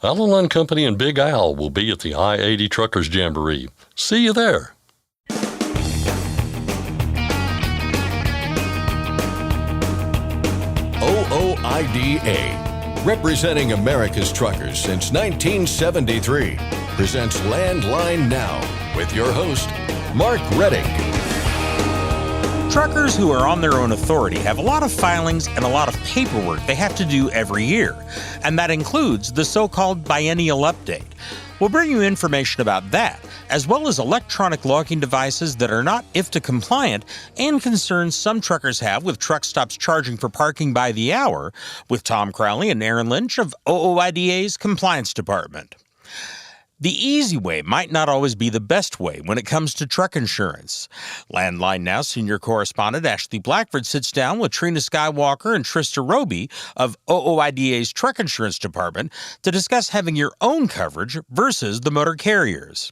Allen Company and Big Al will be at the I-80 Truckers Jamboree. See you there. OOIDA, representing America's truckers since 1973, presents Landline Now with your host, Mark Reddick. Truckers who are on their own authority have a lot of filings and a lot of paperwork they have to do every year, and that includes the so-called Biennial update. We'll bring you information about that, as well as electronic logging devices that are not IFTA compliant and concerns some truckers have with truck stops charging for parking by the hour, with Tom Crowley and Aaron Lynch of OOIDA's Compliance Department. The easy way might not always be the best way when it comes to truck insurance. Landline Now senior correspondent Ashley Blackford sits down with Trina Skywalker and Trista Roby of OOIDA's Truck Insurance Department to discuss having your own coverage versus the motor carriers.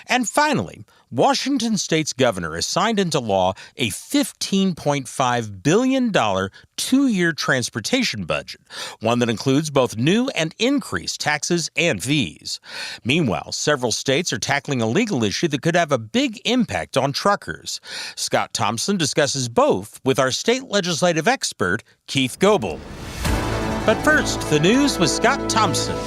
And finally, Washington State's governor has signed into law a $15.5 billion two-year transportation budget, one that includes both new and increased taxes and fees. Meanwhile, several states are tackling a legal issue that could have a big impact on truckers. Scott Thompson discusses both with our state legislative expert, Keith Goebel. But first, the news with Scott Thompson.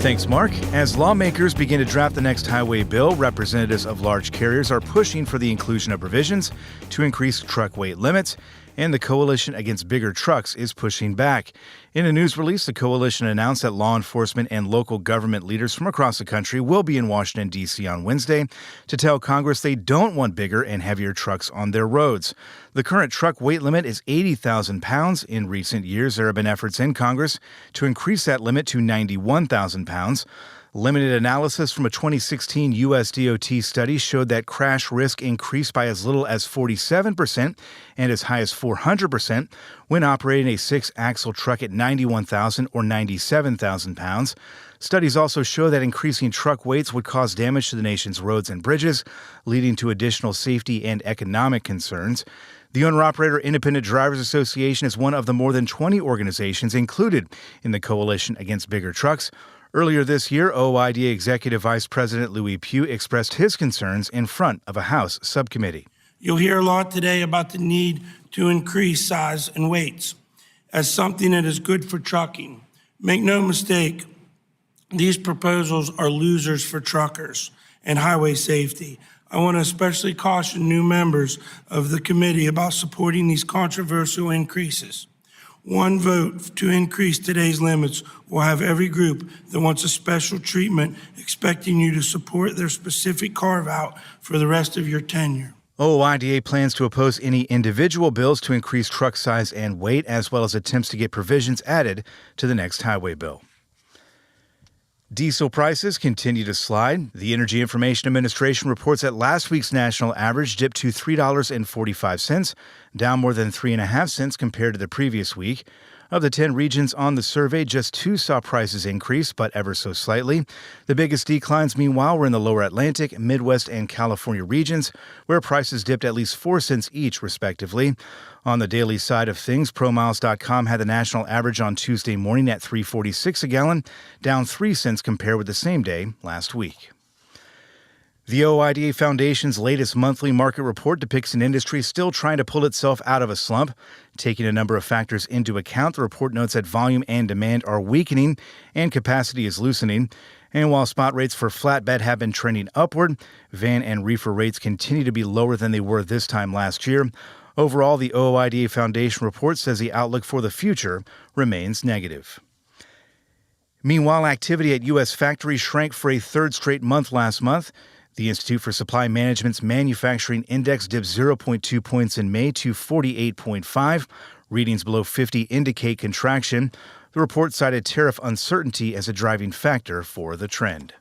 Thanks, Mark. As lawmakers begin to draft the next highway bill, representatives of large carriers are pushing for the inclusion of provisions to increase truck weight limits, and the Coalition Against Bigger Trucks is pushing back. In a news release, the coalition announced that law enforcement and local government leaders from across the country will be in Washington, D.C. on Wednesday to tell Congress they don't want bigger and heavier trucks on their roads. The current truck weight limit is 80,000 pounds. In recent years, there have been efforts in Congress to increase that limit to 91,000 pounds. Limited analysis from a 2016 U.S. DOT study showed that crash risk increased by as little as 47% and as high as 400% when operating a six-axle truck at 91,000 or 97,000 pounds. Studies also show that increasing truck weights would cause damage to the nation's roads and bridges, leading to additional safety and economic concerns. The Owner-Operator Independent Drivers Association is one of the more than 20 organizations included in the Coalition Against Bigger Trucks. Earlier this year, OOIDA Executive Vice President Louis Pugh expressed his concerns in front of a House subcommittee. You'll hear a lot today about the need to increase size and weights as something that is good for trucking. Make no mistake, these proposals are losers for truckers and highway safety. I want to especially caution new members of the committee about supporting these controversial increases. One vote to increase today's limits will have every group that wants a special treatment expecting you to support their specific carve-out for the rest of your tenure. OOIDA plans to oppose any individual bills to increase truck size and weight, as well as attempts to get provisions added to the next highway bill. Diesel prices continue to slide. The Energy Information Administration reports that last week's national average dipped to $3.45, down more than 3.5 cents compared to the previous week. Of the 10 regions on the survey, just 2 saw prices increase, but ever so slightly. The biggest declines, meanwhile, were in the lower Atlantic, Midwest, and California regions, where prices dipped at least 4 cents each, respectively. On the daily side of things, ProMiles.com had the national average on Tuesday morning at $3.46 a gallon, down 3 cents compared with the same day last week. The OOIDA Foundation's latest monthly market report depicts an industry still trying to pull itself out of a slump. Taking a number of factors into account, the report notes that volume and demand are weakening and capacity is loosening. And while spot rates for flatbed have been trending upward, van and reefer rates continue to be lower than they were this time last year. Overall, the OOIDA Foundation report says the outlook for the future remains negative. Meanwhile, activity at U.S. factories shrank for a third straight month last month. The Institute for Supply Management's Manufacturing Index dipped 0.2 points in May to 48.5. Readings below 50 indicate contraction. The report cited tariff uncertainty as a driving factor for the trend.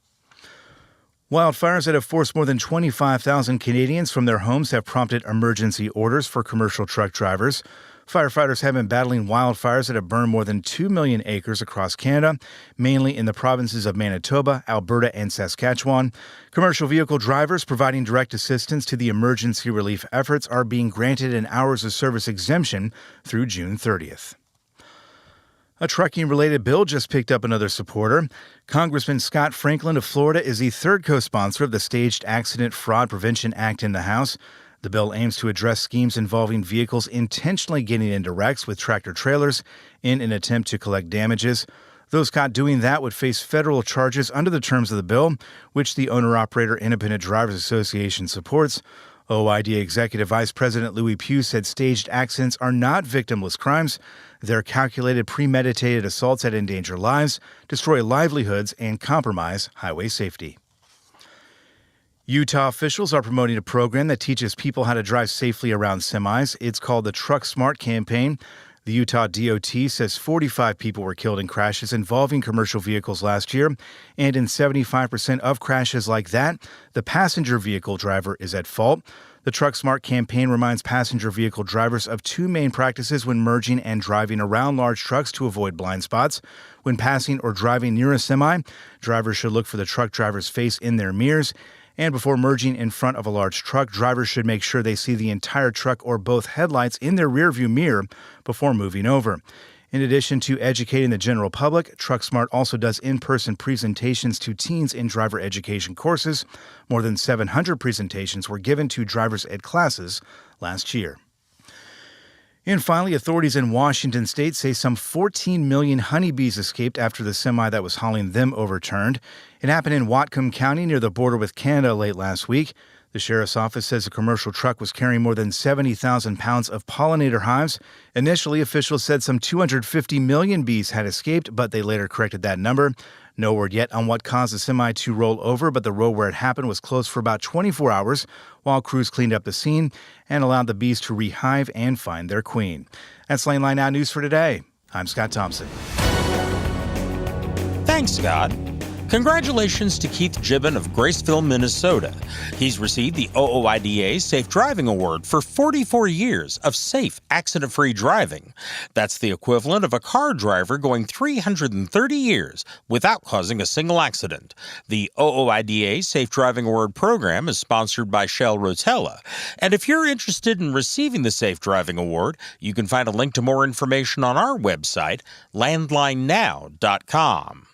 Wildfires that have forced more than 25,000 Canadians from their homes have prompted emergency orders for commercial truck drivers. Firefighters have been battling wildfires that have burned more than 2 million acres across Canada, mainly in the provinces of Manitoba, Alberta, and Saskatchewan. Commercial vehicle drivers providing direct assistance to the emergency relief efforts are being granted an hours of service exemption through June 30th. A trucking-related bill just picked up another supporter. Congressman Scott Franklin of Florida is the third co-sponsor of the Staged Accident Fraud Prevention Act in the House. The bill aims to address schemes involving vehicles intentionally getting into wrecks with tractor-trailers in an attempt to collect damages. Those caught doing that would face federal charges under the terms of the bill, which the Owner-Operator Independent Drivers Association supports. OID Executive Vice President Louis Pugh said staged accidents are not victimless crimes. They're calculated, premeditated assaults that endanger lives, destroy livelihoods, and compromise highway safety. Utah officials are promoting a program that teaches people how to drive safely around semis. It's called the Truck Smart campaign. The Utah DOT says 45 people were killed in crashes involving commercial vehicles last year, and in 75% of crashes like that, the passenger vehicle driver is at fault. The Truck Smart campaign reminds passenger vehicle drivers of two main practices when merging and driving around large trucks to avoid blind spots. When passing or driving near a semi, drivers should look for the truck driver's face in their mirrors. And before merging in front of a large truck, drivers should make sure they see the entire truck or both headlights in their rearview mirror before moving over. In addition to educating the general public, TruckSmart also does in-person presentations to teens in driver education courses. More than 700 presentations were given to driver's ed classes last year. And finally, authorities in Washington state say some 14 million honeybees escaped after the semi that was hauling them overturned. It happened in Whatcom County near the border with Canada late last week. The sheriff's office says a commercial truck was carrying more than 70,000 pounds of pollinator hives. Initially, officials said some 250 million bees had escaped, but they later corrected that number. No word yet on what caused the semi to roll over, but the road where it happened was closed for about 24 hours while crews cleaned up the scene and allowed the bees to rehive and find their queen. That's Lane Line Now News for today. I'm Scott Thompson. Thanks, Scott. Congratulations to Keith Gibbon of Graceville, Minnesota. He's received the OOIDA Safe Driving Award for 44 years of safe, accident-free driving. That's the equivalent of a car driver going 330 years without causing a single accident. The OOIDA Safe Driving Award program is sponsored by Shell Rotella. And if you're interested in receiving the Safe Driving Award, you can find a link to more information on our website, landlinenow.com.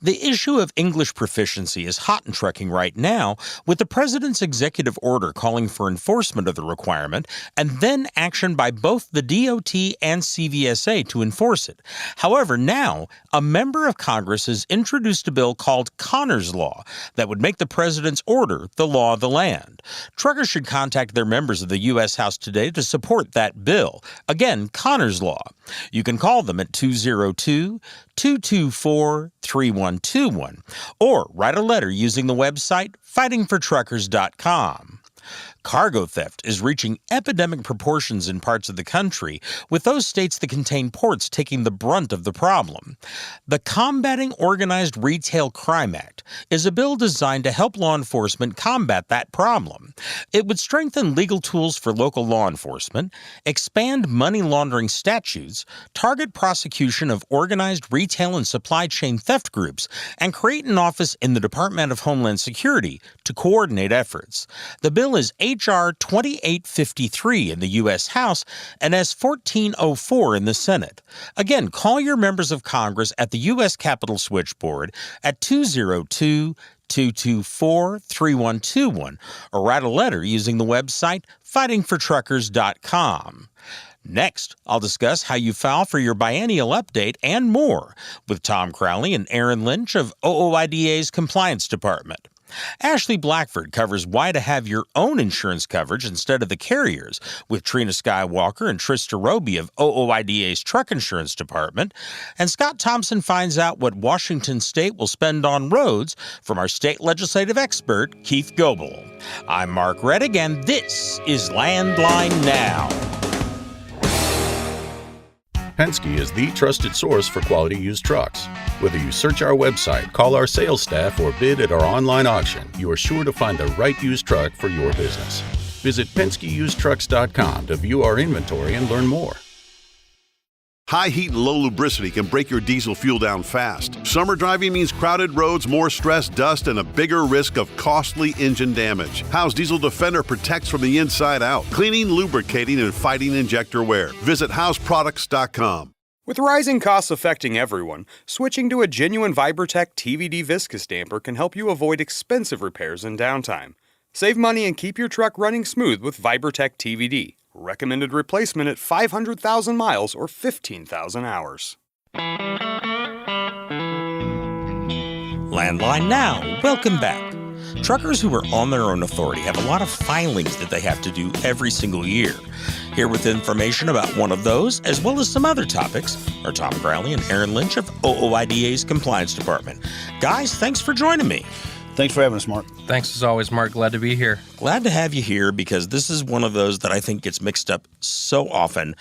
The issue of English proficiency is hot in trucking right now, with the president's executive order calling for enforcement of the requirement and then action by both the DOT and CVSA to enforce it. However, now, a member of Congress has introduced a bill called Connor's Law that would make the president's order the law of the land. Truckers should contact their members of the U.S. House today to support that bill. Again, Connor's Law. You can call them at 202-224-3121 or write a letter using the website fightingfortruckers.com. Cargo theft is reaching epidemic proportions in parts of the country, with those states that contain ports taking the brunt of the problem. The Combating Organized Retail Crime Act is a bill designed to help law enforcement combat that problem. It would strengthen legal tools for local law enforcement, expand money laundering statutes, target prosecution of organized retail and supply chain theft groups, and create an office in the Department of Homeland Security to coordinate efforts. The bill is H.R. 2853 in the U.S. House and S. 1404 in the Senate. Again, call your members of Congress at the U.S. Capitol switchboard at 202-224-3121 or write a letter using the website fightingfortruckers.com. Next, I'll discuss how you file for your biennial update and more with Tom Crowley and Aaron Lynch of OOIDA's Compliance Department. Ashley Blackford covers why to have your own insurance coverage instead of the carrier's with Trina Skywalker and Trista Roby of OOIDA's Truck Insurance Department. And Scott Thompson finds out what Washington State will spend on roads from our state legislative expert, Keith Goebel. I'm Mark Reddick, and this is Landline Now. Penske is the trusted source for quality used trucks. Whether you search our website, call our sales staff, or bid at our online auction, you are sure to find the right used truck for your business. Visit PenskeUsedTrucks.com to view our inventory and learn more. High heat and low lubricity can break your diesel fuel down fast. Summer driving means crowded roads, more stress, dust, and a bigger risk of costly engine damage. Howe's Diesel Defender protects from the inside out, cleaning, lubricating, and fighting injector wear. Visit houseproducts.com. With rising costs affecting everyone, switching to a genuine Vibertech TVD viscous damper can help you avoid expensive repairs and downtime. Save money and keep your truck running smooth with Vibertech TVD. Recommended replacement at 500,000 miles or 15,000 hours. Landline Now, welcome back. Truckers who are on their own authority have a lot of filings that they have to do every single year. Here with information about one of those, as well as some other topics, are Tom Crowley and Aaron Lynch of OOIDA's Compliance Department. Guys, thanks for joining me. Thanks for having us, Mark. Thanks as always, Mark. Glad to be here. Glad to have you here because this is one of those that I think gets mixed up so often.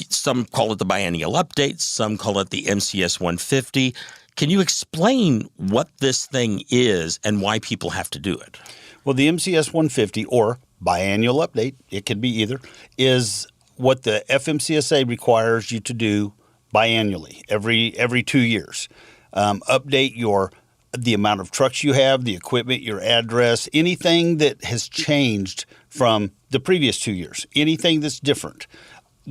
Some call it the biennial update, some call it the MCS 150. Can you explain what this thing is and why people have to do it? Well, the MCS 150 or biannual update, it could be either, is what the FMCSA requires you to do biannually, every 2 years. Update the amount of trucks you have, the equipment, your address, anything that has changed from the previous 2 years, anything that's different.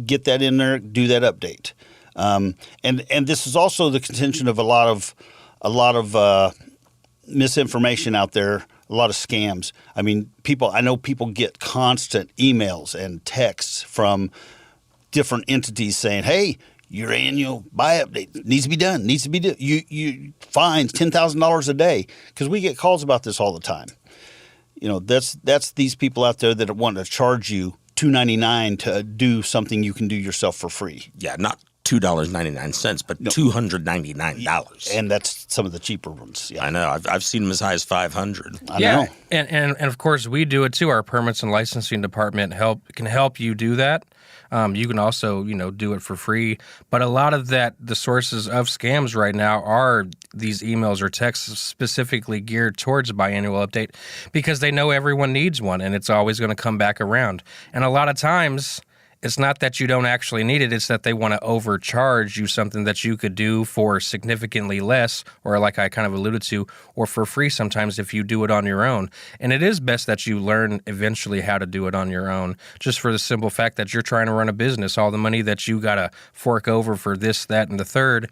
Get that in there, do that update. And this is also the contention of a lot of misinformation out there, a lot of scams. I mean, I know people get constant emails and texts from different entities saying, "Hey, your annual buy update needs to be done. You fines $10,000 a day," because we get calls about this all the time. You know, that's these people out there that want to charge you $2.99 to do something you can do yourself for free. Yeah, not $2.99, but $299. And that's some of the cheaper ones. Yeah. I know. I've seen them as high as $500. I know. And of course we do it too. Our permits and licensing department can help you do that. You can also, do it for free. But a lot of the sources of scams right now are these emails or texts specifically geared towards a biannual update because they know everyone needs one and it's always going to come back around. And a lot of times it's not that you don't actually need it, it's that they want to overcharge you something that you could do for significantly less, or like I kind of alluded to, or for free sometimes if you do it on your own. And it is best that you learn eventually how to do it on your own, just for the simple fact that you're trying to run a business. All the money that you got to fork over for this, that, and the third,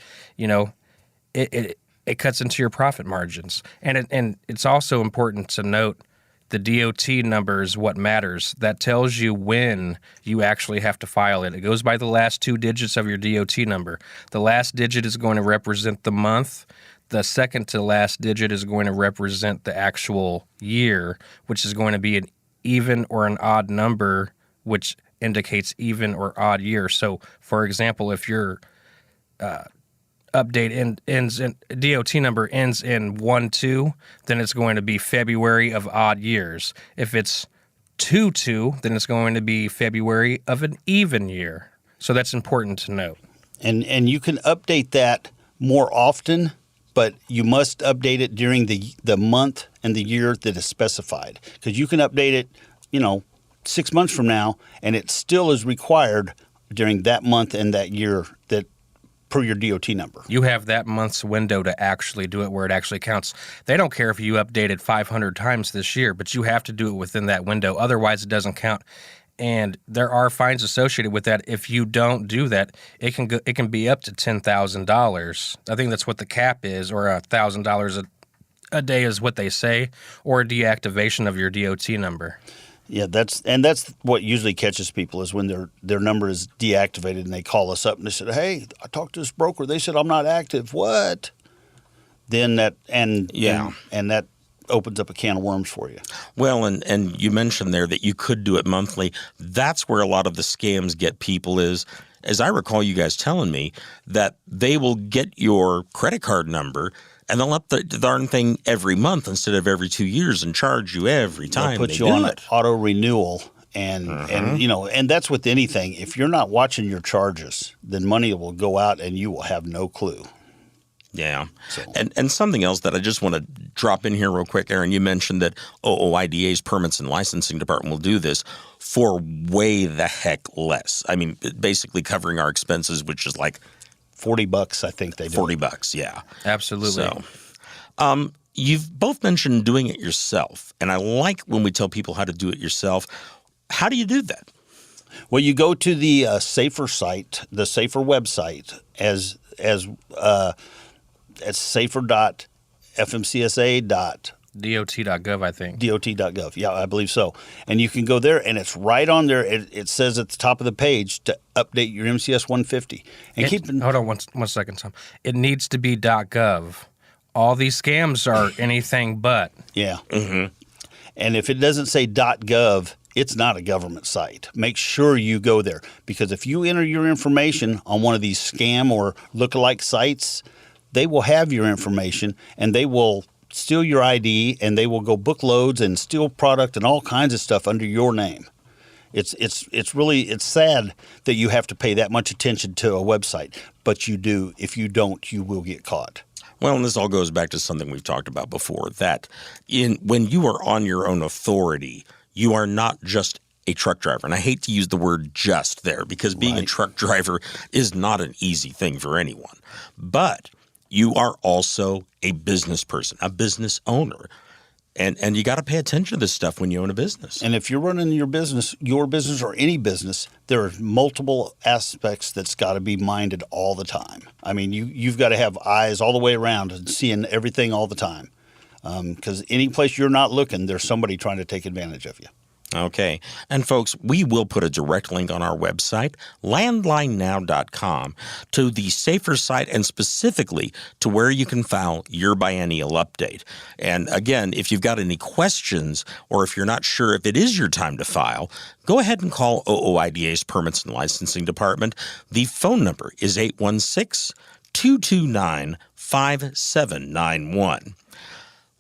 it cuts into your profit margins. And it's also important to note the DOT number is what matters. That tells you when you actually have to file it. It goes by the last 2 digits of your DOT number. The last digit is going to represent the month. The second to last digit is going to represent the actual year, which is going to be an even or an odd number, which indicates even or odd year. So, for example, if your update ends in DOT number ends in 1-2, then it's going to be February of odd years. If it's 2-2, then it's going to be February of an even year. So that's important to note. And you can update that more often, but you must update it during the month and the year that is specified. Because you can update it, 6 months from now, and it still is required during that month and that year that per your DOT number. You have that month's window to actually do it where it actually counts. They don't care if you update it 500 times this year, but you have to do it within that window. Otherwise, it doesn't count. And there are fines associated with that. If you don't do that, it can be up to $10,000. I think that's what the cap is, or $1,000 a day is what they say, or deactivation of your DOT number. Yeah, that's what usually catches people is when their number is deactivated and they call us up and they said, "Hey, I talked to this broker. They said I'm not active." What? Then that opens up a can of worms for you. Well, and you mentioned there that you could do it monthly. That's where a lot of the scams get people is, as I recall you guys telling me, that they will get your credit card number and they'll up the darn thing every month instead of every 2 years and charge you every time they'll put they you do on it. Auto renewal. And that's with anything. If you're not watching your charges, then money will go out and you will have no clue. Yeah. So. And something else that I just want to drop in here real quick, Aaron, you mentioned that OOIDA's Permits and Licensing Department will do this for way the heck less. I mean, basically covering our expenses, which is like $40, I think they do. $40, yeah. Absolutely. So, you've both mentioned doing it yourself, and I like when we tell people how to do it yourself. How do you do that? Well, you go to the Safer site, the Safer website, as safer.fmcsa. DOT.gov, I think. DOT.gov. Yeah, I believe so. And you can go there, and it's right on there. It says at the top of the page to update your MCS 150. And hold on one second, Tom. It needs to be .gov. All these scams are anything but. Yeah. Mm-hmm. And if it doesn't say .gov, it's not a government site. Make sure you go there, because if you enter your information on one of these scam or lookalike sites, they will have your information, and they will steal your ID, and they will go book loads and steal product and all kinds of stuff under your name. It's sad that you have to pay that much attention to a website, but you do. If you don't, you will get caught. Well, and this all goes back to something we've talked about before, that when you are on your own authority, you are not just a truck driver. And I hate to use the word just there, because being a truck driver is not an easy thing for anyone. But you are also a business person, a business owner. And you got to pay attention to this stuff when you own a business. And if you're running your business or any business, there are multiple aspects that's got to be minded all the time. I mean, you've got to have eyes all the way around and seeing everything all the time. Because any place you're not looking, there's somebody trying to take advantage of you. Okay. And folks, we will put a direct link on our website, landlinenow.com, to the Safer site, and specifically to where you can file your biennial update. And again, if you've got any questions, or if you're not sure if it is your time to file, go ahead and call OOIDA's Permits and Licensing Department. The phone number is 816-229-5791.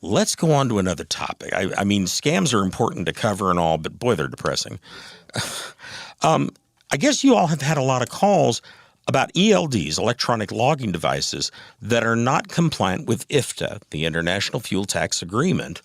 Let's go on to another topic. I mean, scams are important to cover and all, but boy, they're depressing. I guess you all have had a lot of calls about ELDs, electronic logging devices, that are not compliant with IFTA, the International Fuel Tax Agreement.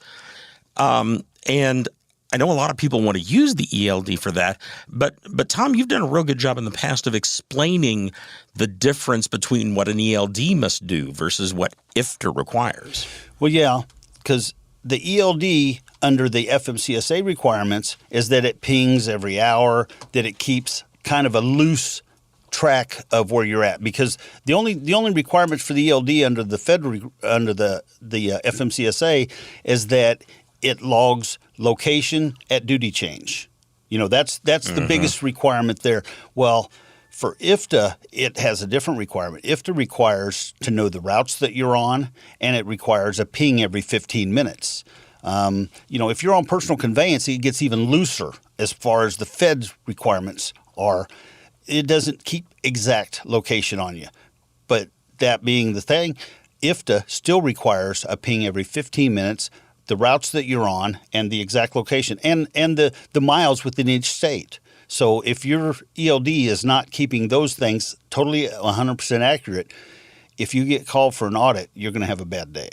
And I know a lot of people want to use the ELD for that, but Tom, you've done a real good job in the past of explaining the difference between what an ELD must do versus what IFTA requires. Well, yeah. Because the ELD under the FMCSA requirements is that it pings every hour, that it keeps kind of a loose track of where you're at. Because the only requirements for the ELD under the FMCSA is that it logs location at duty change. You know, that's the biggest requirement there. Well, for IFTA, it has a different requirement. IFTA requires to know the routes that you're on, and it requires a ping every 15 minutes. If you're on personal conveyance, it gets even looser as far as the Fed's requirements are. It doesn't keep exact location on you. But that being the thing, IFTA still requires a ping every 15 minutes, the routes that you're on, and the exact location, and the miles within each state. So if your ELD is not keeping those things totally 100% accurate, if you get called for an audit, you're going to have a bad day.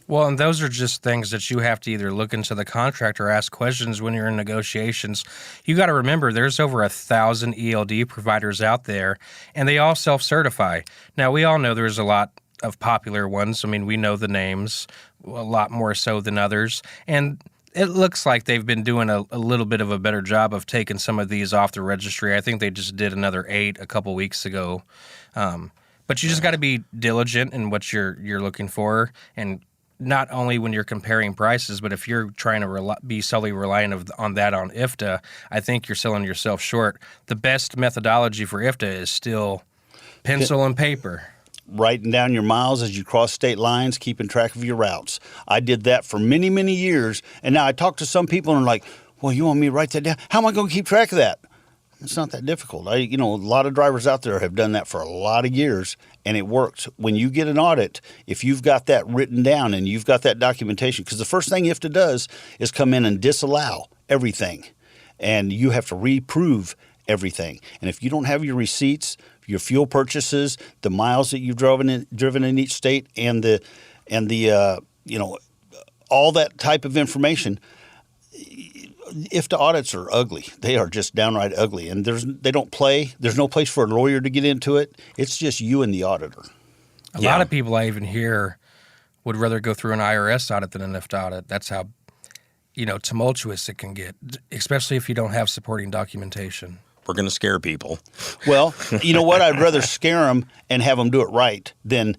Well, and those are just things that you have to either look into the contract or ask questions when you're in negotiations. You got to remember, there's over 1,000 ELD providers out there, and they all self-certify. Now, we all know there's a lot of popular ones. I mean, we know the names a lot more so than others, and it looks like they've been doing a little bit of a better job of taking some of these off the registry. I think they just did another 8 a couple weeks ago. But you just got to be diligent in what you're looking for, and not only when you're comparing prices, but if you're trying to be solely reliant on IFTA, I think you're selling yourself short. The best methodology for IFTA is still pencil and paper. Writing down your miles as you cross state lines, keeping track of your routes. I did that for many, many years, and now I talk to some people and are like, well, you want me to write that down? How am I going to keep track of that? It's not that difficult. A lot of drivers out there have done that for a lot of years, and it works. When you get an audit, if you've got that written down and you've got that documentation, because the first thing IFTA does is come in and disallow everything, and you have to reprove everything. And if you don't have your receipts, your fuel purchases, the miles that you've driven in each state, and the all that type of information, IFTA audits are ugly. They are just downright ugly, and there's no place for a lawyer to get into it. It's just you and the auditor. A lot of people I even hear would rather go through an IRS audit than an IFTA audit. That's how tumultuous it can get, especially if you don't have supporting documentation. We're going to scare people. Well, you know what? I'd rather scare them and have them do it right than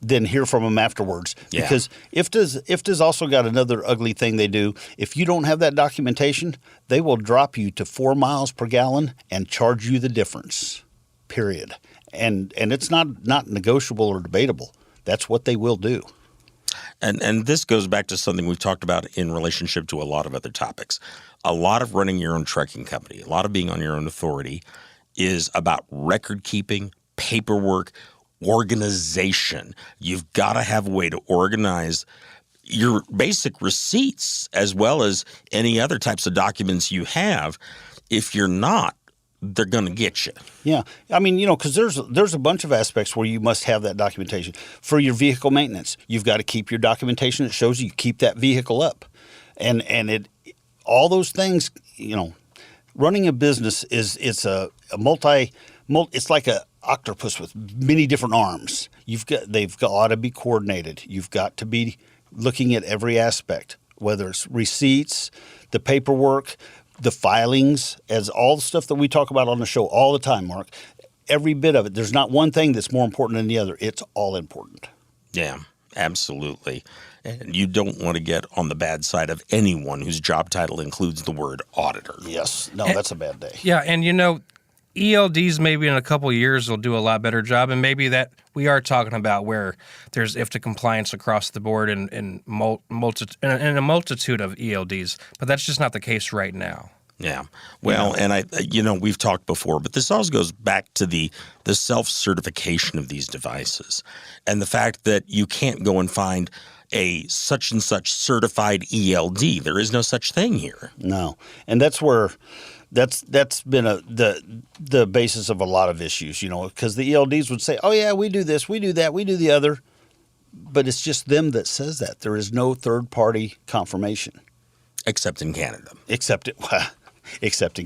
hear from them afterwards. Yeah. Because IFTA's also got another ugly thing they do. If you don't have that documentation, they will drop you to 4 miles per gallon and charge you the difference, period. And it's not negotiable or debatable. That's what they will do. And this goes back to something we've talked about in relationship to a lot of other topics. A lot of running your own trucking company, a lot of being on your own authority is about record keeping, paperwork, organization. You've got to have a way to organize your basic receipts as well as any other types of documents you have. If you're not, they're going to get you. Yeah. I mean, because there's a bunch of aspects where you must have that documentation. For your vehicle maintenance, you've got to keep your documentation that shows you keep that vehicle up. And all those things, running a business it's like a octopus with many different arms. They've got to be coordinated. You've got to be looking at every aspect, whether it's receipts, the paperwork, the filings, as all the stuff that we talk about on the show all the time, Mark. Every bit of it. There's not one thing that's more important than the other. It's all important. Yeah, absolutely. And you don't want to get on the bad side of anyone whose job title includes the word auditor. Yes. No, that's a bad day. Yeah, and ELDs maybe in a couple of years will do a lot better job, and maybe that we are talking about where there's IFTA compliance across the board in a multitude of ELDs, but that's just not the case right now. Yeah. Well, and we've talked before, but this also goes back to the self-certification of these devices and the fact that you can't go and find a such and such certified ELD. There is no such thing here. No. And that's where that's been the basis of a lot of issues, because the ELDs would say, oh, yeah, we do this, we do that, we do the other. But it's just them that says that. There is no third-party confirmation. Except in Canada. Except in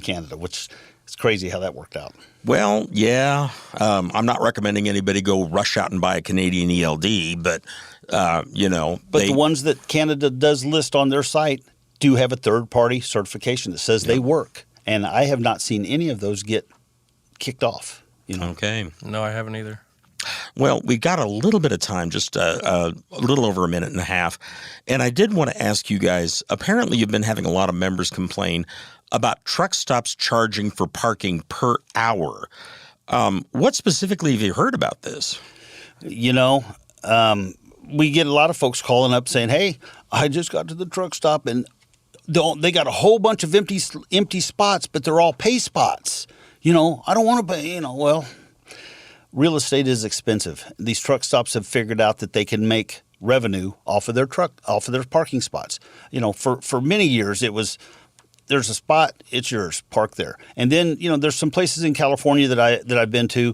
Canada, which is crazy how that worked out. Well, yeah. I'm not recommending anybody go rush out and buy a Canadian ELD, but, But the ones that Canada does list on their site do have a third-party certification that says they work. And I have not seen any of those get kicked off. Okay. No, I haven't either. Well, we got a little bit of time, just a little over a minute and a half. And I did want to ask you guys, apparently you've been having a lot of members complain about truck stops charging for parking per hour. What specifically have you heard about this? We get a lot of folks calling up saying, hey, I just got to the truck stop and they got a whole bunch of empty spots, but they're all pay spots. I don't want to pay, well, real estate is expensive. These truck stops have figured out that they can make revenue off of their parking spots. For many years it was, there's a spot, it's yours, park there. And then, there's some places in California that I've been to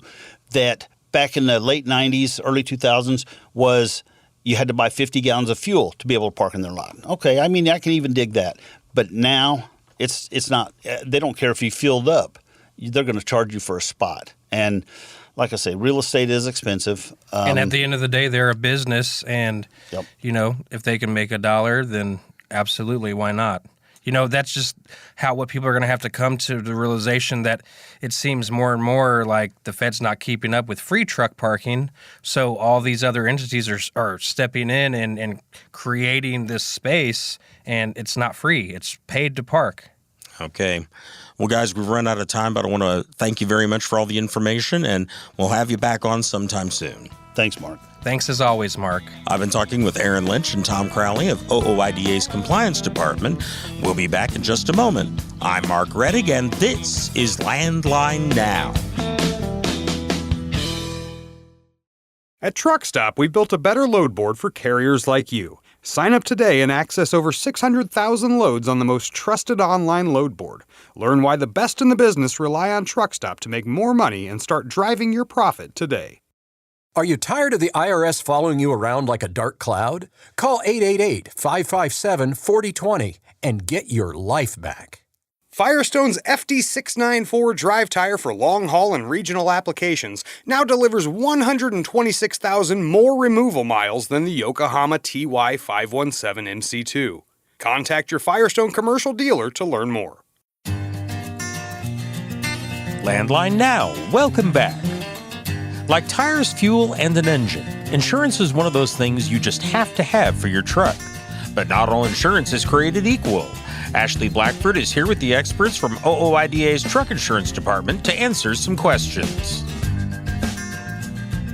that back in the late 90s, early 2000s was you had to buy 50 gallons of fuel to be able to park in their lot. Okay, I mean, I can even dig that. But now it's not, they don't care if you filled up. They're going to charge you for a spot. And like I say, real estate is expensive. And at the end of the day, they're a business. And, if they can make $1, then absolutely, why not? That's just what people are going to have to come to the realization that it seems more and more like the Fed's not keeping up with free truck parking. So all these other entities are stepping in and creating this space, and it's not free. It's paid to park. Okay. Well, guys, we've run out of time, but I want to thank you very much for all the information, and we'll have you back on sometime soon. Thanks, Mark. Thanks as always, Mark. I've been talking with Aaron Lynch and Tom Crowley of OOIDA's Compliance Department. We'll be back in just a moment. I'm Mark Rettig, and this is Landline Now. At Truck Stop, we've built a better load board for carriers like you. Sign up today and access over 600,000 loads on the most trusted online load board. Learn why the best in the business rely on Truck Stop to make more money and start driving your profit today. Are you tired of the IRS following you around like a dark cloud? Call 888-557-4020 and get your life back. Firestone's FD694 drive tire for long haul and regional applications now delivers 126,000 more removal miles than the Yokohama TY517 MC2. Contact your Firestone commercial dealer to learn more. Landline Now, welcome back. Like tires, fuel, and an engine, insurance is one of those things you just have to have for your truck. But not all insurance is created equal. Ashley Blackford is here with the experts from OOIDA's Truck Insurance Department to answer some questions.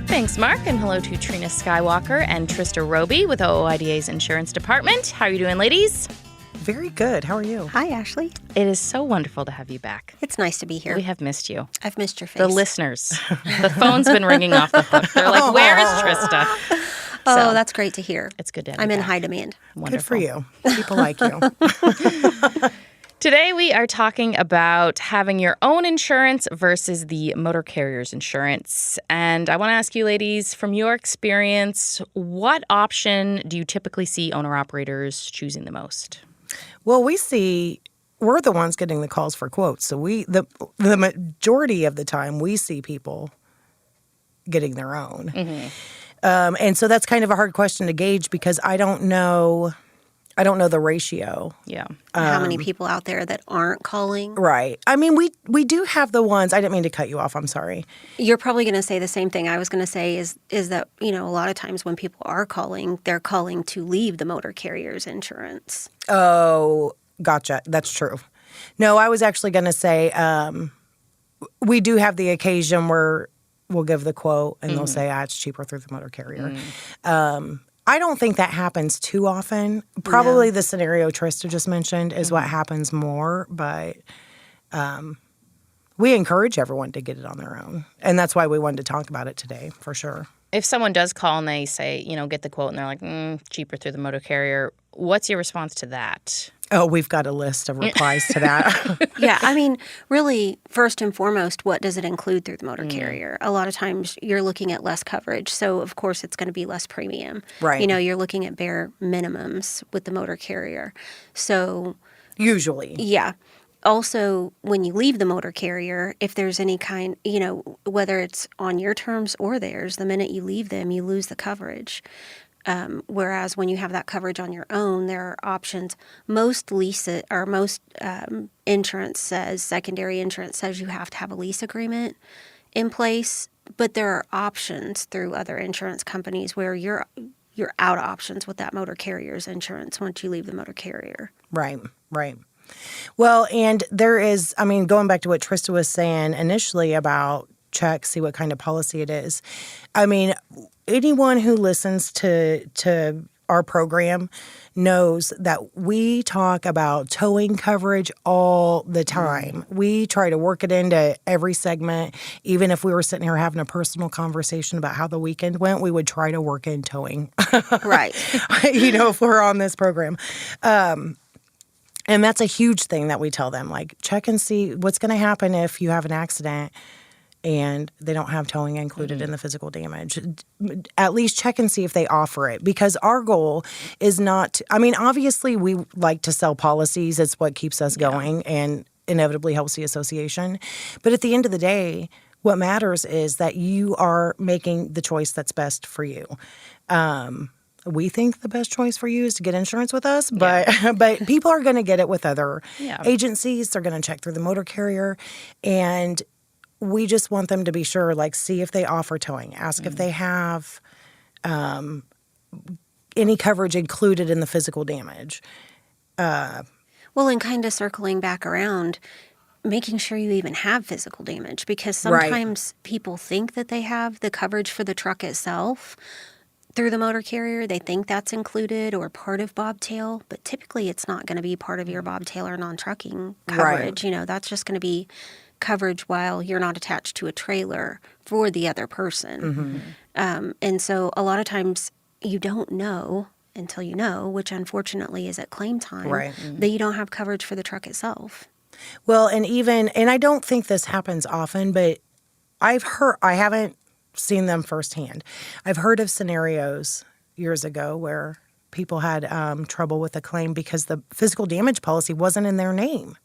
Thanks, Mark, and hello to Trina Skywalker and Trista Roby with OOIDA's Insurance Department. How are you doing, ladies? Very good. How are you? Hi, Ashley. It is so wonderful to have you back. It's nice to be here. We have missed you. I've missed your face. The listeners. The phone's been ringing off the hook. They're like, where is Trista? Oh, that's great to hear. It's good to have I'm you in back. high demand. Wonderful. Good for you. People like you. Today we are talking about having your own insurance versus the motor carrier's insurance. And I want to ask you, ladies, from your experience, what option do you typically see owner-operators choosing the most? Well, we're the ones getting the calls for quotes. So the majority of the time we see people getting their own. Mm-hmm. And so that's kind of a hard question to gauge because I don't know the ratio. Yeah. How many people out there that aren't calling? Right. I mean, we do have the ones. I didn't mean to cut you off. I'm sorry. You're probably going to say the same thing I was going to say is that, a lot of times when people are calling, they're calling to leave the motor carrier's insurance. Oh, gotcha. That's true. No, I was actually going to say we do have the occasion where we'll give the quote and they'll say, it's cheaper through the motor carrier. I don't think that happens too often. Probably the scenario Trista just mentioned is what happens more, but we encourage everyone to get it on their own. And that's why we wanted to talk about it today, for sure. If someone does call and they say, get the quote and they're like, cheaper through the motor carrier, what's your response to that? Oh, we've got a list of replies to that. Yeah, I mean, really, first and foremost, what does it include through the motor carrier? A lot of times you're looking at less coverage, so of course it's going to be less premium. Right. You're looking at bare minimums with the motor carrier. So usually. Yeah. Also, when you leave the motor carrier, if there's any kind, whether it's on your terms or theirs, the minute you leave them, you lose the coverage. Whereas when you have that coverage on your own, there are options. Most insurance says, secondary insurance says you have to have a lease agreement in place, but there are options through other insurance companies where you're out options with that motor carrier's insurance once you leave the motor carrier. Right. Well, and there is, going back to what Trista was saying initially about check, see what kind of policy it is. Anyone who listens to our program knows that we talk about towing coverage all the time. We try to work it into every segment. Even if we were sitting here having a personal conversation about how the weekend went, we would try to work in towing. Right. If we're on this program. And that's a huge thing that we tell them, like, check and see what's going to happen if you have an accident and they don't have towing included in the physical damage. At least check and see if they offer it, because our goal is not to, obviously we like to sell policies. It's what keeps us going and inevitably helps the association. But at the end of the day, what matters is that you are making the choice that's best for you. We think the best choice for you is to get insurance with us, but people are going to get it with other agencies. They're going to check through the motor carrier, and we just want them to be sure, see if they offer towing, ask if they have any coverage included in the physical damage. Well, and kind of circling back around, making sure you even have physical damage, because sometimes people think that they have the coverage for the truck itself through the motor carrier. They think that's included or part of bobtail, but typically it's not going to be part of your bobtail or non-trucking coverage. That's just going to be coverage while you're not attached to a trailer for the other person. And so a lot of times you don't know until you know, which unfortunately is at claim time, that you don't have coverage for the truck itself. Well, and I don't think this happens often, but I haven't seen them firsthand. I've heard of scenarios years ago where people had trouble with a claim because the physical damage policy wasn't in their name.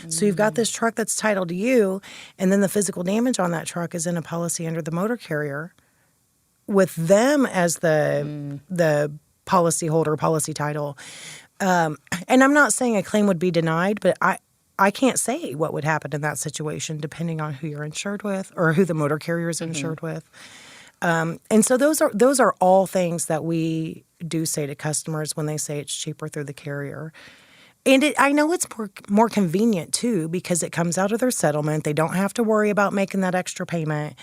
So you've got this truck that's titled to you, and then the physical damage on that truck is in a policy under the motor carrier with them as the policy holder, policy title. And I'm not saying a claim would be denied, but I can't say what would happen in that situation depending on who you're insured with or who the motor carrier is insured with. And so those are all things that we do say to customers when they say it's cheaper through the carrier. And I know it's more convenient, too, because it comes out of their settlement. They don't have to worry about making that extra payment.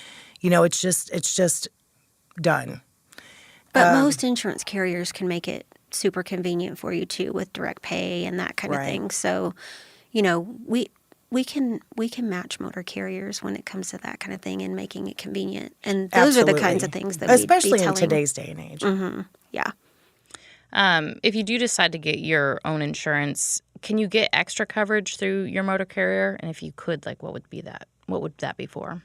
It's just done. But most insurance carriers can make it super convenient for you, too, with direct pay and that kind of thing. So, we can match motor carriers when it comes to that kind of thing and making it convenient. And those are the kinds of things that especially we'd be in telling. today's day and age. Mm-hmm. Yeah. If you do decide to get your own insurance, can you get extra coverage through your motor carrier? And if you could, what would that be for?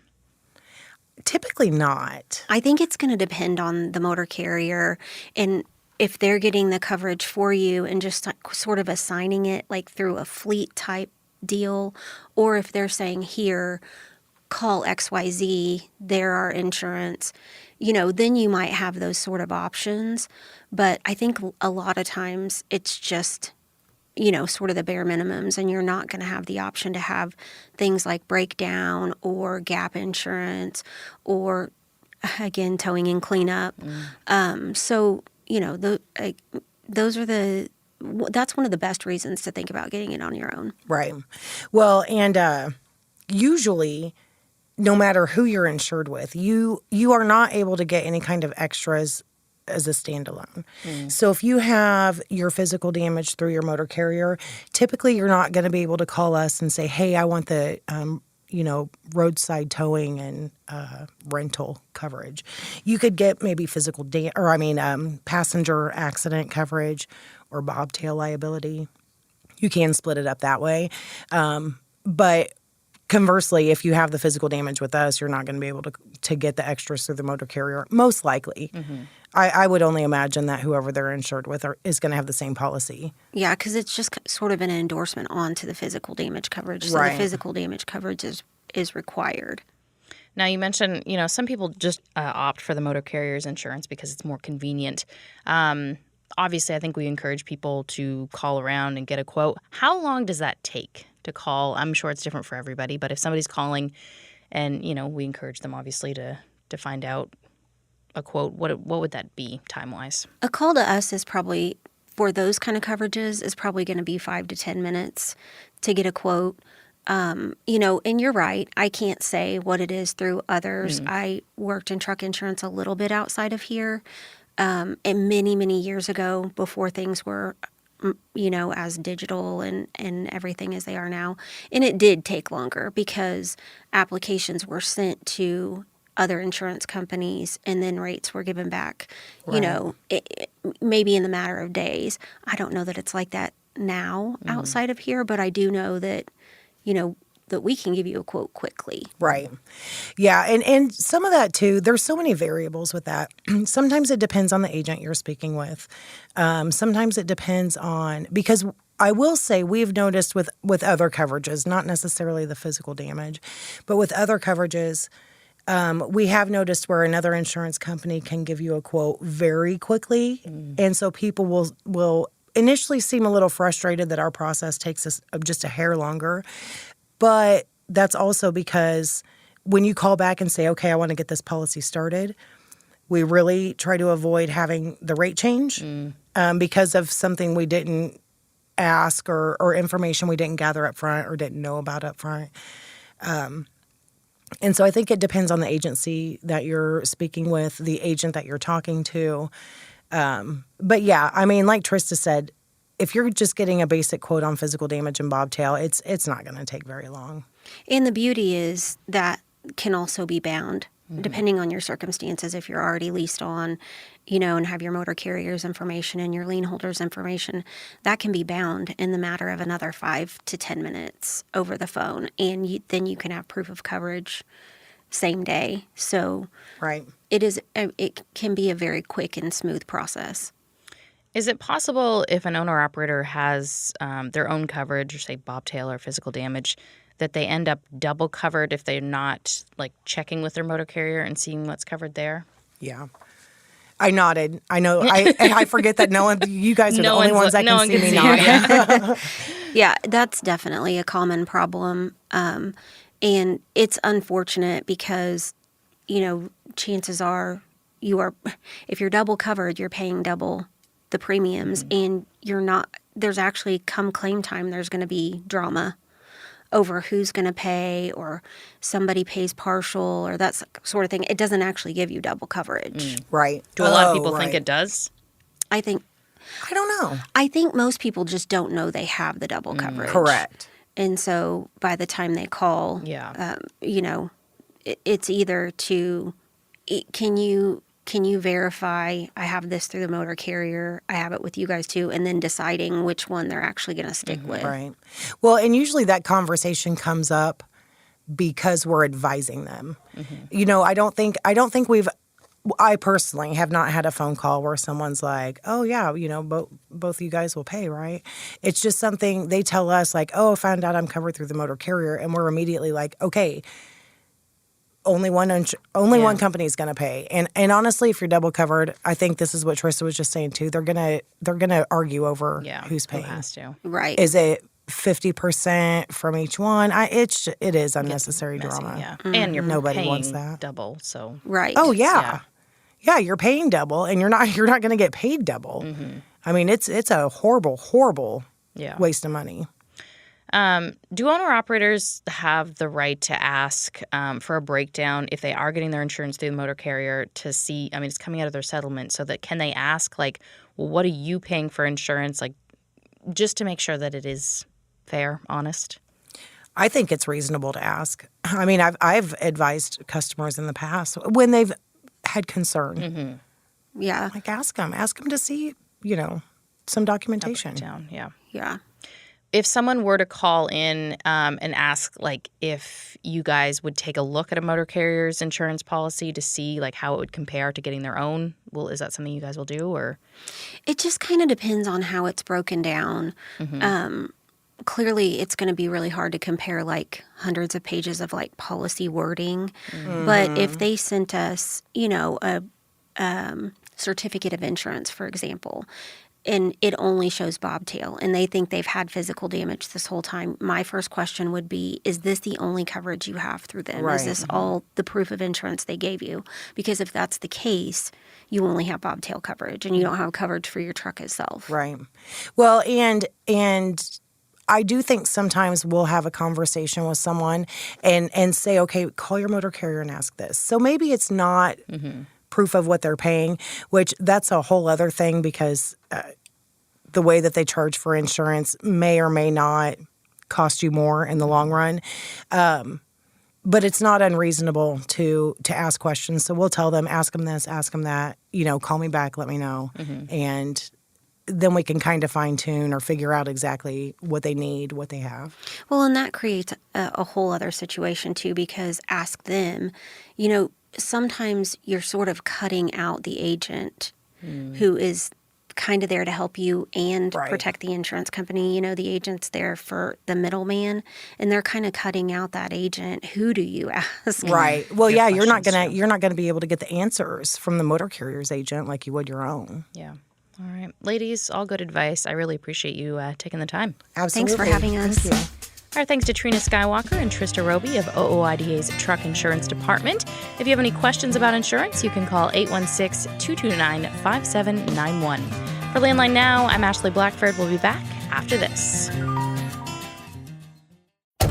Typically not. I think it's going to depend on the motor carrier and if they're getting the coverage for you and just sort of assigning it through a fleet type deal, or if they're saying, here, call XYZ, they're our insurance, then you might have those sort of options. But I think a lot of times it's just, sort of the bare minimums, and you're not going to have the option to have things like breakdown or gap insurance or, again, towing and cleanup. So, that's one of the best reasons to think about getting it on your own. Right. Well, and usually, no matter who you're insured with, you are not able to get any kind of extras as a standalone. So if you have your physical damage through your motor carrier, typically you're not going to be able to call us and say, hey, I want the roadside towing and rental coverage. You could get maybe passenger accident coverage or bobtail liability. You can split it up that way. But conversely, if you have the physical damage with us, you're not going to be able to get the extras through the motor carrier, most likely. I would only imagine that whoever they're insured with is going to have the same policy. Yeah, because it's just sort of an endorsement onto the physical damage coverage. So the physical damage coverage is required. Now, you mentioned, some people just opt for the motor carrier's insurance because it's more convenient. Obviously, I think we encourage people to call around and get a quote. How long does that take to call? I'm sure it's different for everybody, but if somebody's calling and, we encourage them, obviously, to find out a quote, what would that be time-wise? A call to us is probably, for those kind of coverages, is probably going to be 5 to 10 minutes to get a quote. And you're right. I can't say what it is through others. I worked in truck insurance a little bit outside of here, and many, many years ago, before things were, as digital and everything as they are now. And it did take longer because applications were sent to other insurance companies and then rates were given back, maybe in the matter of days. I don't know that it's like that now outside of here, but I do know that, that we can give you a quote quickly. Right. Yeah. And some of that, too, there's so many variables with that. Sometimes it depends on the agent you're speaking with. Sometimes it depends on, because I will say we've noticed with other coverages, not necessarily the physical damage, but with other coverages, we have noticed where another insurance company can give you a quote very quickly. And so people will initially seem a little frustrated that our process takes us just a hair longer. But that's also because when you call back and say, okay, I want to get this policy started, we really try to avoid having the rate change because of something we didn't ask or information we didn't gather up front or didn't know about up front. And so I think it depends on the agency that you're speaking with, the agent that you're talking to. But yeah, I mean, like Trista said, if you're just getting a basic quote on physical damage and bobtail, it's not going to take very long. And the beauty is that can also be bound, depending on your circumstances. If you're already leased on, and have your motor carrier's information and your lien holder's information, that can be bound in the matter of another 5 to 10 minutes over the phone. And then you can have proof of coverage same day. So it can be a very quick and smooth process. Is it possible if an owner-operator has their own coverage, or say bobtail or physical damage, that they end up double covered if they're not checking with their motor carrier and seeing what's covered there? Yeah. I nodded. I know. I forget that you guys are the only ones that can see me nod. Yeah, that's definitely a common problem. And it's unfortunate because, chances are if you're double covered, you're paying double the premiums, and you're not, there's actually, come claim time, there's going to be drama over who's going to pay, or somebody pays partial, or that sort of thing. It doesn't actually give you double coverage. Right. Do a lot of people think it does? I don't know. I think most people just don't know they have the double coverage. Correct. And so by the time they call, it's either can you verify I have this through the motor carrier, I have it with you guys too, and then deciding which one they're actually going to stick with. Right. Well, and usually that conversation comes up because we're advising them. I don't think I personally have not had a phone call where someone's like, oh yeah, both you guys will pay, right? It's just something they tell us, like, oh, I found out I'm covered through the motor carrier, and we're immediately like, okay, only one company is going to pay. And honestly, if you're double covered, I think this is what Trista was just saying too. They're gonna argue over who's paying. Who has to? Right? Is it 50% from each one? It is unnecessary drama. Yeah, and nobody paying wants that. double. So right. Oh yeah, you're paying double, and you're not going to get paid double. I mean, it's a horrible waste of money. Do owner-operators have the right to ask for a breakdown if they are getting their insurance through the motor carrier to see, it's coming out of their settlement, so that can they ask, like, well, what are you paying for insurance, like, just to make sure that it is fair, honest? I think it's reasonable to ask. I mean, I've advised customers in the past when they've had concern. Yeah. Like, ask them to see, some documentation. Yeah. If someone were to call in and ask, like, if you guys would take a look at a motor carrier's insurance policy to see, like, how it would compare to getting their own, is that something you guys will do, or? It just kind of depends on how it's broken down. Clearly, it's going to be really hard to compare, like, hundreds of pages of, like, policy wording. But if they sent us, a certificate of insurance, for example, and it only shows bobtail, and they think they've had physical damage this whole time, my first question would be, is this the only coverage you have through them? Right. Is this all the proof of insurance they gave you? Because if that's the case, you only have bobtail coverage, and you don't have coverage for your truck itself. Right. Well, and I do think sometimes we'll have a conversation with someone and say, okay, call your motor carrier and ask this. So maybe it's not proof of what they're paying, which that's a whole other thing, because the way that they charge for insurance may or may not cost you more in the long run. But it's not unreasonable to ask questions. So we'll tell them, ask them this, ask them that, call me back, let me know. And then we can kind of fine tune or figure out exactly what they need, what they have. Well, and that creates a whole other situation too, because ask them, sometimes you're sort of cutting out the agent who is kind of there to help you and protect the insurance company. The agent's there for the middleman, and they're kind of cutting out that agent. Who do you ask? Right. Well, yeah, you're not gonna be able to get the answers from the motor carrier's agent like you would your own. Yeah. All right, ladies, all good advice. I really appreciate you taking the time. Absolutely. Thanks for having us. Thank you. Our thanks to Trina Skywalker and Trista Roby of OOIDA's Truck Insurance Department. If you have any questions about insurance, you can call 816-229-5791. For Landline Now, I'm Ashley Blackford. We'll be back after this.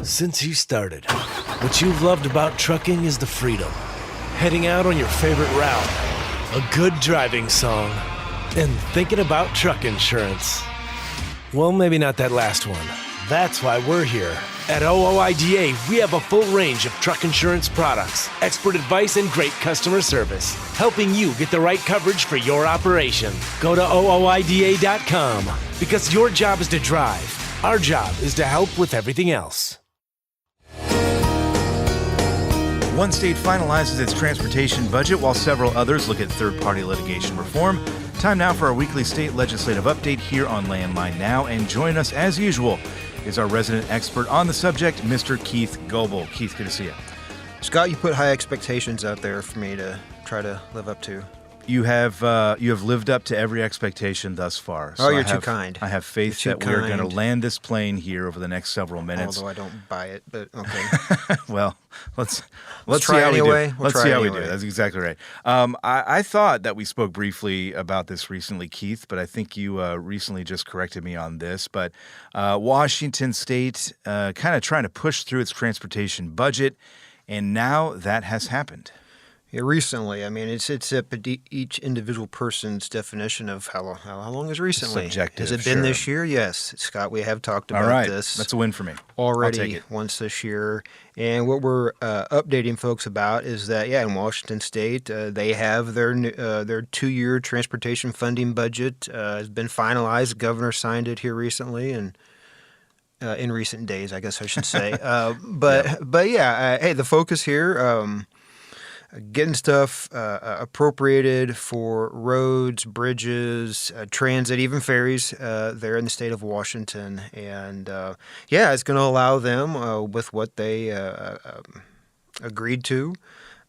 Since you started, what you've loved about trucking is the freedom. Heading out on your favorite route, a good driving song, and thinking about truck insurance. Well, maybe not that last one. That's why we're here. At OOIDA, we have a full range of truck insurance products, expert advice, and great customer service, helping you get the right coverage for your operation. Go to OOIDA.com, because your job is to drive. Our job is to help with everything else. One state finalizes its transportation budget while several others look at third-party litigation reform. Time now for our weekly state legislative update here on Landline Now, and join us as usual is our resident expert on the subject, Mr. Keith Goebel. Keith, good to see you. Scott, you put high expectations out there for me to try to live up to. You have lived up to every expectation thus far. So you're too kind. I have faith that we're going to land this plane here over the next several minutes. Although I don't buy it, but okay. Well, let's see how anyway. we do. Let's see how we do. That's exactly right. I thought that we spoke briefly about this recently, Keith, but I think you recently just corrected me on this. But Washington State kind of trying to push through its transportation budget, and now that has happened. Yeah, recently. I mean, it's up to each individual person's definition of how long is recently. Subjective. Has it been this year? Yes, Scott. We have talked about All right. this. That's a win for me. Already I'll take it. once this year. And what we're updating folks about is that, in Washington State, they have their 2-year transportation funding budget has been finalized. The governor signed it here recently, and in recent days, I guess I should say. Hey, the focus here. Getting stuff appropriated for roads, bridges, transit, even ferries there in the state of Washington. And it's going to allow them, with what they agreed to,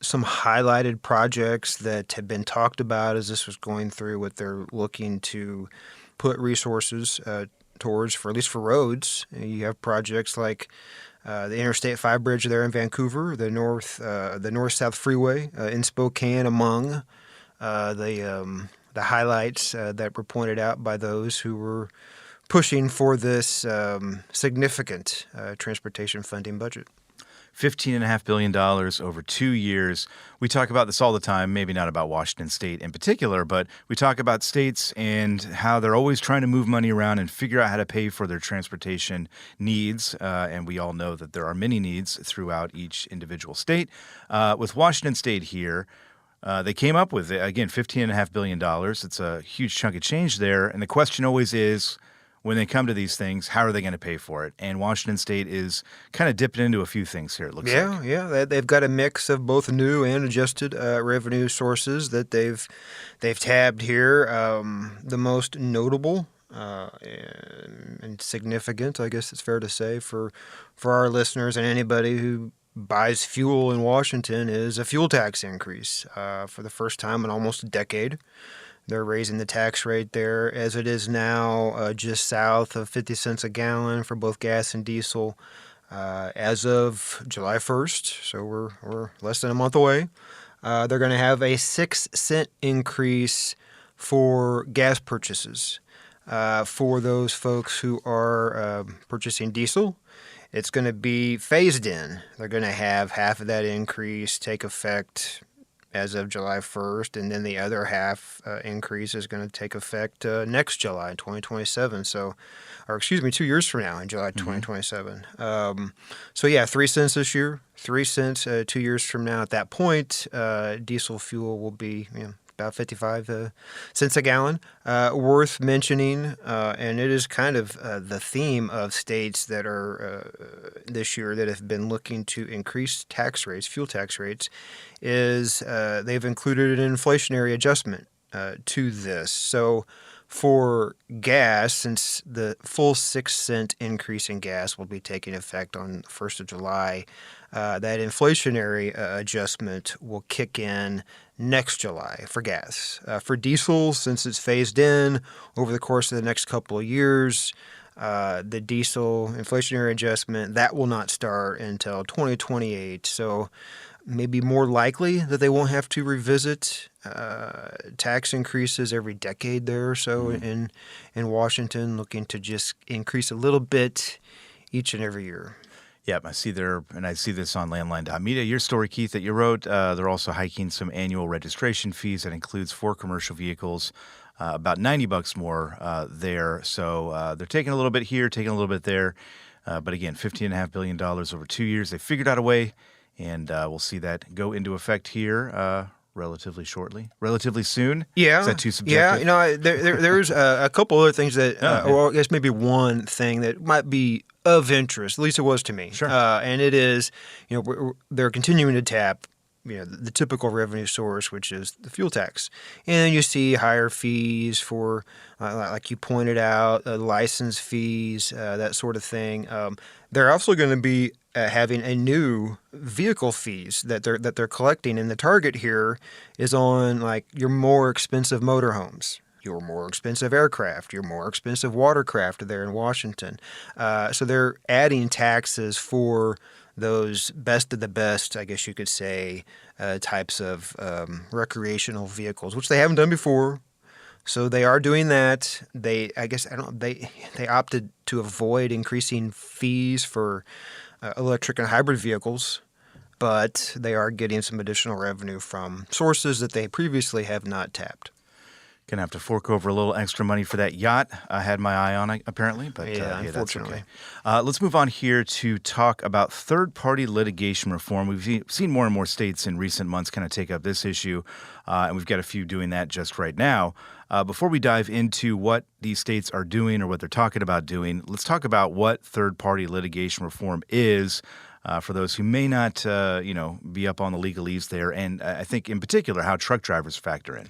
some highlighted projects that had been talked about as this was going through, what they're looking to put resources towards, for at least for roads. You have projects like the Interstate 5 bridge there in Vancouver, the north-south freeway in Spokane, among the highlights that were pointed out by those who were pushing for this significant transportation funding budget. $15.5 billion over 2 years. We talk about this all the time, maybe not about Washington State in particular, but we talk about states and how they're always trying to move money around and figure out how to pay for their transportation needs. And we all know that there are many needs throughout each individual state. With Washington State here, they came up with, again, $15.5 billion. It's a huge chunk of change there. And the question always is, when they come to these things, how are they going to pay for it? And Washington State is kind of dipping into a few things here, it looks like. Yeah. They've got a mix of both new and adjusted revenue sources that they've tabbed here. The most notable and significant, I guess it's fair to say, for our listeners and anybody who buys fuel in Washington, is a fuel tax increase for the first time in almost a decade. They're raising the tax rate there, as it is now just south of 50 cents a gallon for both gas and diesel as of July 1st. So we're less than a month away. They're going to have a 6-cent increase for gas purchases for those folks who are purchasing diesel. It's going to be phased in. They're going to have half of that increase take effect as of July 1st, and then the other half increase is going to take effect next July, 2027. 2 years from now, in July 2027. 3 cents this year, 3 cents 2 years from now. At that point, diesel fuel will be about 55 cents a gallon. Worth mentioning, and it is kind of the theme of states that are this year that have been looking to increase tax rates, fuel tax rates, is they've included an inflationary adjustment to this. So for gas, since the full 6-cent increase in gas will be taking effect on the 1st of July, that inflationary adjustment will kick in next July for gas. For diesel, since it's phased in over the course of the next couple of years, the diesel inflationary adjustment, that will not start until 2028. So maybe more likely that they won't have to revisit tax increases every decade there or so in Washington, looking to just increase a little bit each and every year. Yep, I see there, and I see this on landline.media. Your story, Keith, that you wrote, they're also hiking some annual registration fees. That includes for commercial vehicles, about $90 more there. So they're taking a little bit here, taking a little bit there. But again, $15.5 billion over 2 years. They figured out a way, and we'll see that go into effect here relatively soon. Yeah. Is that too subjective? Yeah, there's a couple other things that, or I guess maybe one thing that might be of interest, at least it was to me. Sure. And it is, they're continuing to tap, the typical revenue source, which is the fuel tax. And you see higher fees for, like you pointed out, license fees, that sort of thing. They're also going to be having a new vehicle fees that they're collecting, and the target here is on like your more expensive motorhomes, your more expensive aircraft, your more expensive watercraft there in Washington. So they're adding taxes for those best of the best, I guess you could say, types of recreational vehicles, which they haven't done before. So they are doing that. They opted to avoid increasing fees for electric and hybrid vehicles, but they are getting some additional revenue from sources that they previously have not tapped. Gonna have to fork over a little extra money for that yacht. I had my eye on it, apparently, but unfortunately. That's okay. Let's move on here to talk about third-party litigation reform. We've seen more and more states in recent months kind of take up this issue, and we've got a few doing that just right now. Before we dive into what these states are doing or what they're talking about doing, let's talk about what third-party litigation reform is. For those who may not, be up on the legalese there, and I think in particular how truck drivers factor in.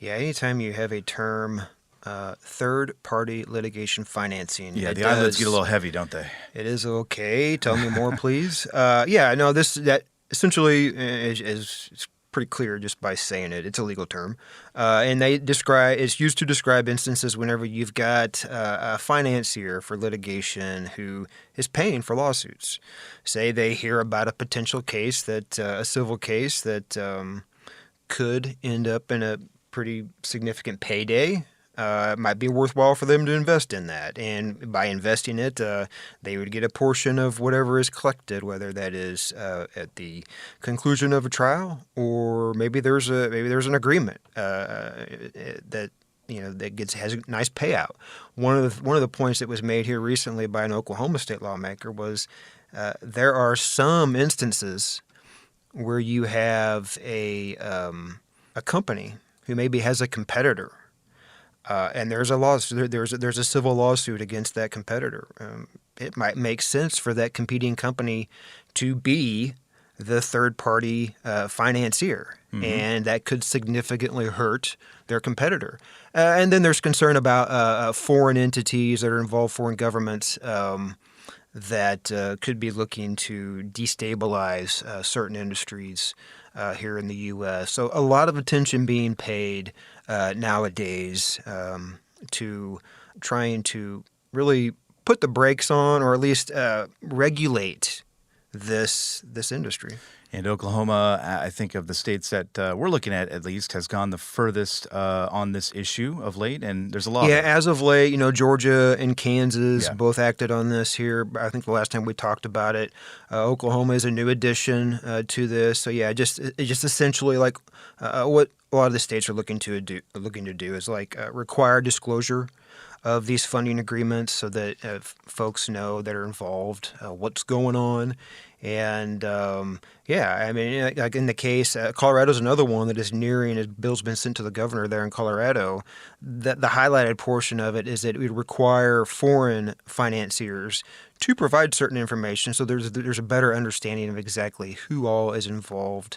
Yeah, anytime you have a term, third-party litigation financing. Yeah, the eyelids get a little heavy, don't they? It is okay. Tell me more, please. That essentially is pretty clear just by saying it. It's a legal term, and it's used to describe instances whenever you've got a financier for litigation who is paying for lawsuits. Say they hear about a potential case a civil case that could end up in a pretty significant payday. It might be worthwhile for them to invest in that, and by investing it, they would get a portion of whatever is collected, whether that is at the conclusion of a trial, or maybe there's an agreement that has a nice payout. One of the points that was made here recently by an Oklahoma state lawmaker was there are some instances where you have a company who maybe has a competitor, and there's a lawsuit. There's a civil lawsuit against that competitor. It might make sense for that competing company to be the third-party financier, and that could significantly hurt their competitor. And then there's concern about foreign entities that are involved, foreign governments that could be looking to destabilize certain industries here in the U.S. So a lot of attention being paid nowadays to trying to really put the brakes on, or at least regulate this industry. And Oklahoma, I think of the states that we're looking at least, has gone the furthest on this issue of late, and there's a lot. Yeah, as of late, Georgia and Kansas both acted on this here. I think the last time we talked about it, Oklahoma is a new addition to this. So yeah, just essentially like what a lot of the states are looking to do is like require disclosure of these funding agreements so that folks know that are involved what's going on. And like in the case, Colorado's another one that is nearing. A bill's been sent to the governor there in Colorado. The highlighted portion of it is that it would require foreign financiers to provide certain information, so there's a better understanding of exactly who all is involved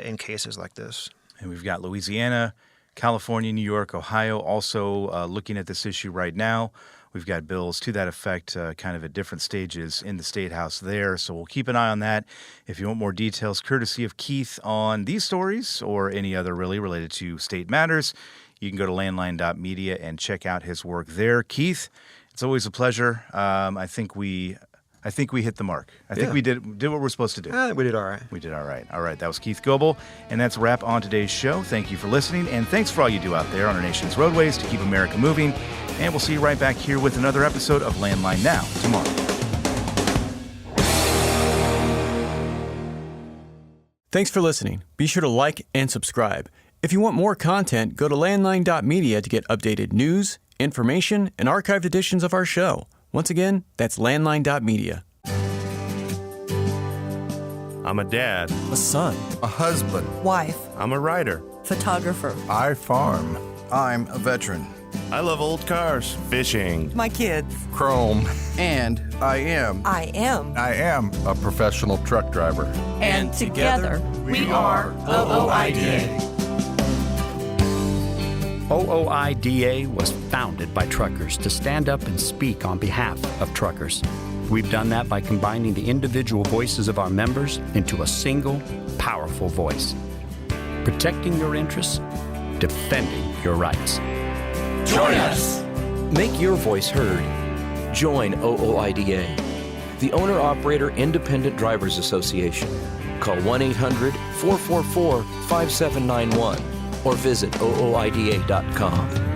in cases like this. And we've got Louisiana, California, New York, Ohio also looking at this issue right now. We've got bills to that effect kind of at different stages in the State House there. So we'll keep an eye on that. If you want more details, courtesy of Keith, on these stories or any other really related to state matters, you can go to landline.media and check out his work there. Keith, it's always a pleasure. I think we hit the mark. I think we did what we're supposed to do. We did all right. We did all right. All right, that was Keith Goebel, and that's a wrap on today's show. Thank you for listening, and thanks for all you do out there on our nation's roadways to keep America moving. And we'll see you right back here with another episode of Landline Now tomorrow. Thanks for listening. Be sure to like and subscribe. If you want more content, go to landline.media to get updated news, information, and archived editions of our show. Once again, that's landline.media. I'm a dad. A son. A husband. Wife. I'm a writer. Photographer. I farm. I'm a veteran. I love old cars. Fishing. My kids. Chrome. And I am a professional truck driver. And together we are OOIDA. OOIDA was founded by truckers to stand up and speak on behalf of truckers. We've done that by combining the individual voices of our members into a single, powerful voice. Protecting your interests, defending your rights. Join us! Make your voice heard. Join OOIDA, the Owner-Operator Independent Drivers Association. Call 1-800-444-5791 or visit ooida.com.